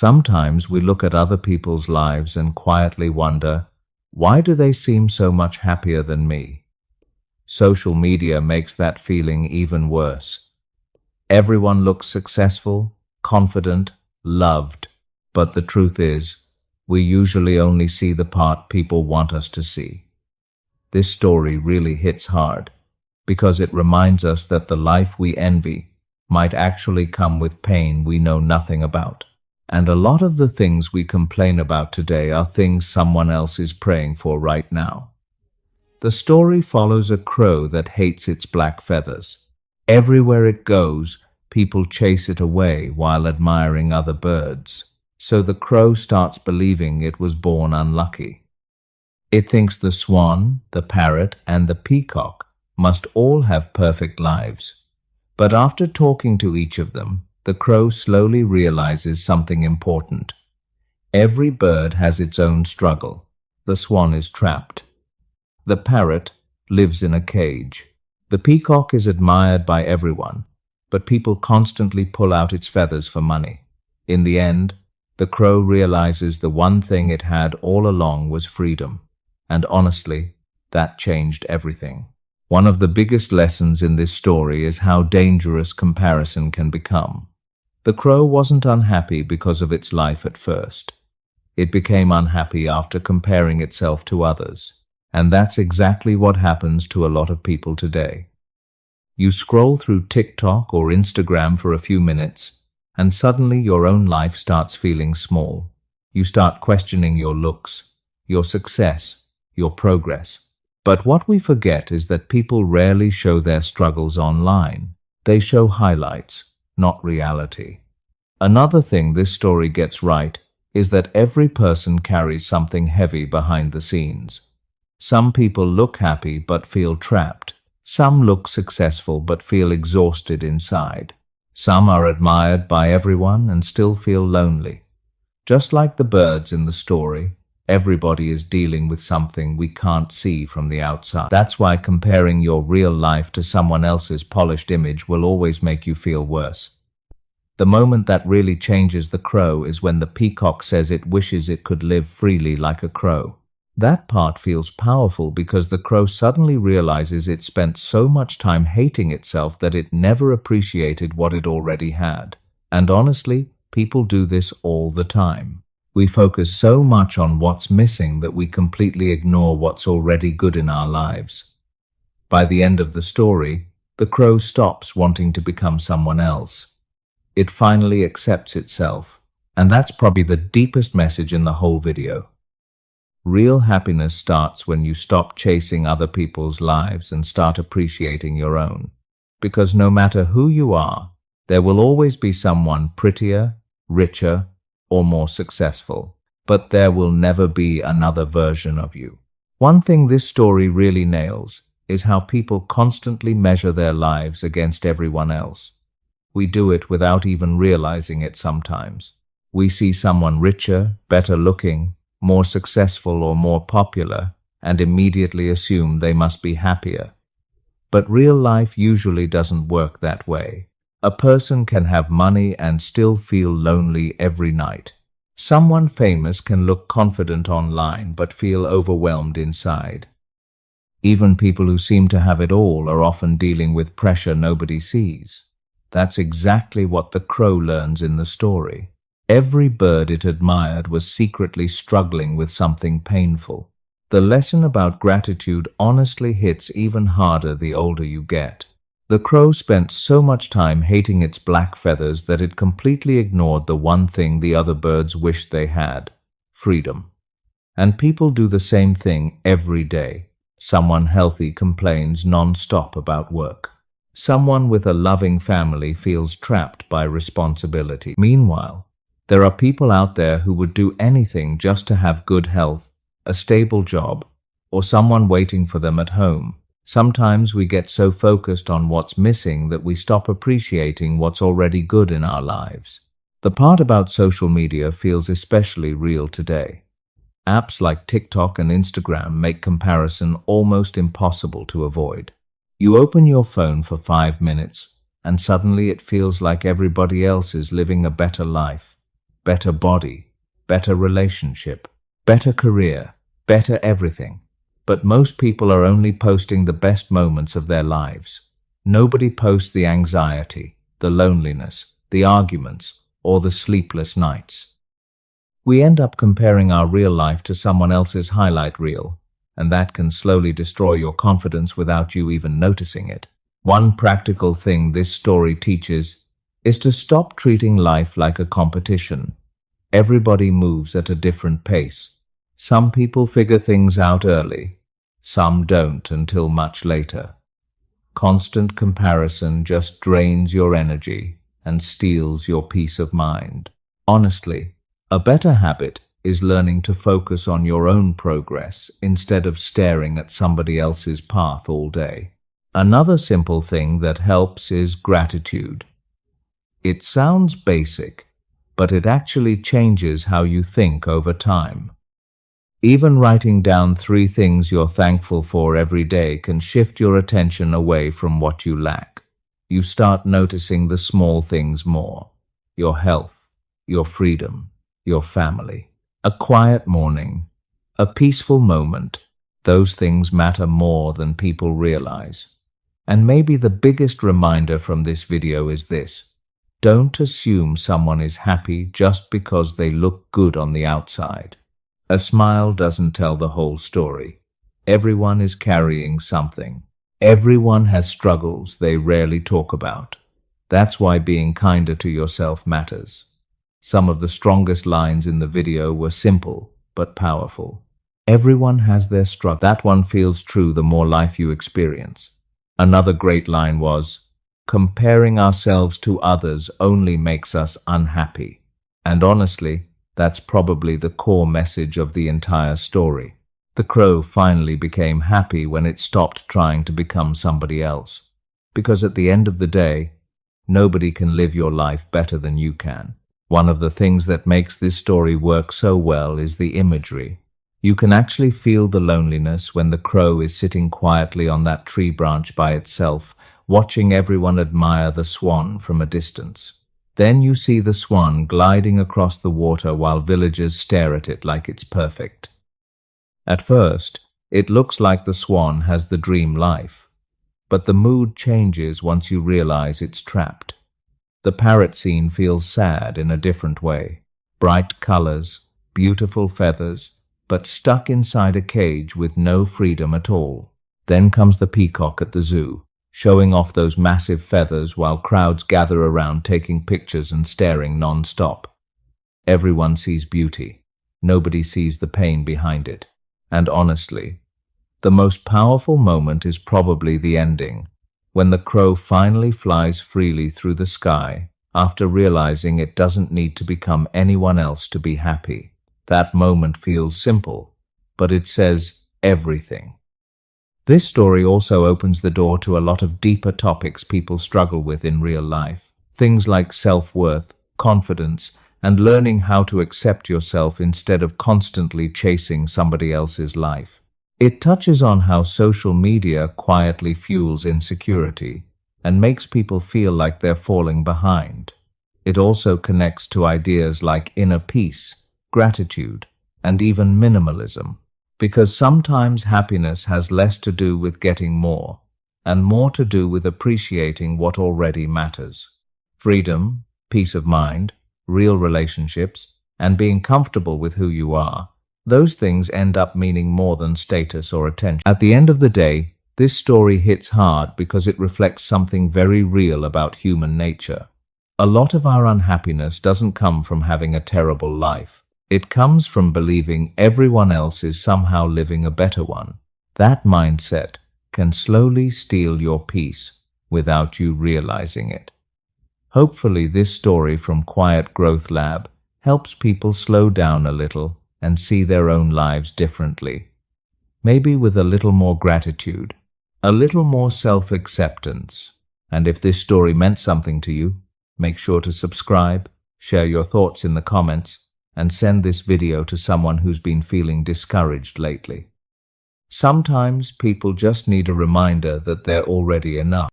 Sometimes we look at other people's lives and quietly wonder, why do they seem so much happier than me? Social media makes that feeling even worse. Everyone looks successful, confident, loved, but the truth is, we usually only see the part people want us to see. This story really hits hard because it reminds us that the life we envy might actually come with pain we know nothing about. And a lot of the things we complain about today are things someone else is praying for right now. The story follows a crow that hates its black feathers. Everywhere it goes, people chase it away while admiring other birds. So the crow starts believing it was born unlucky. It thinks the swan, the parrot, and the peacock must all have perfect lives. But after talking to each of them, the crow slowly realizes something important. Every bird has its own struggle. The swan is trapped. The parrot lives in a cage. The peacock is admired by everyone, but people constantly pull out its feathers for money. In the end, the crow realizes the one thing it had all along was freedom. And honestly, that changed everything. One of the biggest lessons in this story is how dangerous comparison can become. The crow wasn't unhappy because of its life at first. It became unhappy after comparing itself to others. And that's exactly what happens to a lot of people today. You scroll through TikTok or Instagram for a few minutes, and suddenly your own life starts feeling small. You start questioning your looks, your success, your progress. But what we forget is that people rarely show their struggles online. They show highlights, not reality. Another thing this story gets right is that every person carries something heavy behind the scenes. Some people look happy but feel trapped. Some look successful but feel exhausted inside. Some are admired by everyone and still feel lonely. Just like the birds in the story, everybody is dealing with something we can't see from the outside. That's why comparing your real life to someone else's polished image will always make you feel worse. The moment that really changes the crow is when the peacock says it wishes it could live freely like a crow. That part feels powerful because the crow suddenly realizes it spent so much time hating itself that it never appreciated what it already had. And honestly, people do this all the time. We focus so much on what's missing that we completely ignore what's already good in our lives. By the end of the story, the crow stops wanting to become someone else. It finally accepts itself, and that's probably the deepest message in the whole video. Real happiness starts when you stop chasing other people's lives and start appreciating your own. Because no matter who you are, there will always be someone prettier, richer, or more successful. But there will never be another version of you. One thing this story really nails is how people constantly measure their lives against everyone else. We do it without even realizing it sometimes. We see someone richer, better looking, more successful or more popular, and immediately assume they must be happier. But real life usually doesn't work that way. A person can have money and still feel lonely every night. Someone famous can look confident online but feel overwhelmed inside. Even people who seem to have it all are often dealing with pressure nobody sees. That's exactly what the crow learns in the story. Every bird it admired was secretly struggling with something painful. The lesson about gratitude honestly hits even harder the older you get. The crow spent so much time hating its black feathers that it completely ignored the one thing the other birds wished they had: freedom. And people do the same thing every day. Someone healthy complains non-stop about work. Someone with a loving family feels trapped by responsibility. Meanwhile, there are people out there who would do anything just to have good health, a stable job, or someone waiting for them at home. Sometimes we get so focused on what's missing that we stop appreciating what's already good in our lives. The part about social media feels especially real today. Apps like TikTok and Instagram make comparison almost impossible to avoid. You open your phone for 5 minutes, and suddenly it feels like everybody else is living a better life. better body, better relationship, better career, better everything. But most people are only posting the best moments of their lives. Nobody posts the anxiety, the loneliness, the arguments, or the sleepless nights. We end up comparing our real life to someone else's highlight reel, and that can slowly destroy your confidence without you even noticing it. One practical thing this story teaches is to stop treating life like a competition. Everybody moves at a different pace. Some people figure things out early, some don't until much later. Constant comparison just drains your energy and steals your peace of mind. Honestly, a better habit is learning to focus on your own progress instead of staring at somebody else's path all day. Another simple thing that helps is gratitude. It sounds basic, but it actually changes how you think over time. Even writing down 3 things you're thankful for every day can shift your attention away from what you lack. You start noticing the small things more: your health, your freedom, your family. A quiet morning, a peaceful moment, those things matter more than people realize. And maybe the biggest reminder from this video is this: don't assume someone is happy just because they look good on the outside. A smile doesn't tell the whole story. Everyone is carrying something. Everyone has struggles they rarely talk about. That's why being kinder to yourself matters. Some of the strongest lines in the video were simple but powerful. Everyone has their struggle. That one feels true the more life you experience. Another great line was, comparing ourselves to others only makes us unhappy. And honestly, that's probably the core message of the entire story. The crow finally became happy when it stopped trying to become somebody else. Because at the end of the day, nobody can live your life better than you can. One of the things that makes this story work so well is the imagery. You can actually feel the loneliness when the crow is sitting quietly on that tree branch by itself, watching everyone admire the swan from a distance. Then you see the swan gliding across the water while villagers stare at it like it's perfect. At first, it looks like the swan has the dream life, but the mood changes once you realize it's trapped. The parrot scene feels sad in a different way. Bright colors, beautiful feathers, but stuck inside a cage with no freedom at all. Then comes the peacock at the zoo, showing off those massive feathers while crowds gather around taking pictures and staring non-stop. Everyone sees beauty. Nobody sees the pain behind it. And honestly, the most powerful moment is probably the ending, when the crow finally flies freely through the sky after realizing it doesn't need to become anyone else to be happy. That moment feels simple, but it says everything. This story also opens the door to a lot of deeper topics people struggle with in real life. Things like self-worth, confidence, and learning how to accept yourself instead of constantly chasing somebody else's life. It touches on how social media quietly fuels insecurity and makes people feel like they're falling behind. It also connects to ideas like inner peace, gratitude, and even minimalism. Because sometimes happiness has less to do with getting more, and more to do with appreciating what already matters. Freedom, peace of mind, real relationships, and being comfortable with who you are, those things end up meaning more than status or attention. At the end of the day, this story hits hard because it reflects something very real about human nature. A lot of our unhappiness doesn't come from having a terrible life. It comes from believing everyone else is somehow living a better one. That mindset can slowly steal your peace without you realizing it. Hopefully, this story from Quiet Growth Lab helps people slow down a little and see their own lives differently. Maybe with a little more gratitude, a little more self-acceptance. And if this story meant something to you, make sure to subscribe, share your thoughts in the comments, and send this video to someone who's been feeling discouraged lately. Sometimes people just need a reminder that they're already enough.